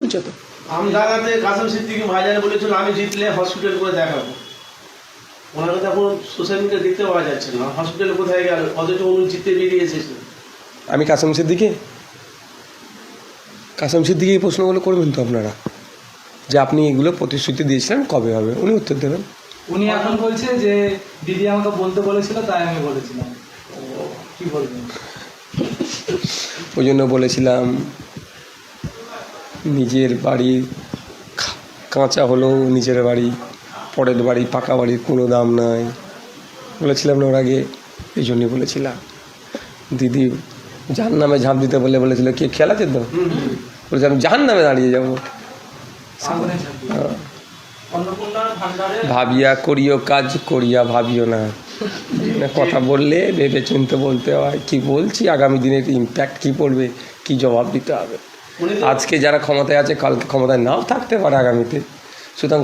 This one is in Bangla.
বুঝছো তো? আমডাঙ্গাতে কাসেম সিদ্দিকী ভাইজান বলেছিল আমি জিতলে হসপিটাল করে দেখাবো। ওনাকে তো এখন সোশ্যাল মিডিয়া দেখতে পাওয়া যাচ্ছে না, হসপিটালে কোথায় গেল, অথচ উনি জিততে বেরিয়ে এসেছেন। আমি কাসেম সিদ্দিকী প্রশ্নগুলো করবেন তো আপনারা, যে আপনি এগুলো প্রতিশ্রুতি দিয়েছিলেন কবে হবে, উনি উত্তর দেবেন। উনি এখন বলছে যে দিদি আমাকে বলতে বলেছিল তাই আমি বলেছিলাম। কি বলবেন? ওই জন্য বলেছিলাম নিজের বাড়ি কাঁচা হলেও নিজের বাড়ি, পরের বাড়ি পাকা বাড়ির কোনো দাম নাই বলেছিলাম না ওর আগে, এই জন্যই বলেছিলাম। দিদি জাহান্নামে ঝাঁপ দিতে বলেছিল, কে খেয়াল আছে তো, বলেছে আমি জাহান্নামে দাঁড়িয়ে যাবো। ভাবিয়া করিও কাজ, করিয়া ভাবিও না। কথা বললে ভেবে চিন্তে বলতে হয়, কি বলছি, আগামী দিনের ইম্প্যাক্ট কি পড়বে, কি জবাব দিতে হবে। আজকে যারা ক্ষমতায় আছে কালকে ক্ষমতায় নাও থাকতে পারে আগামীতে, সুতরাং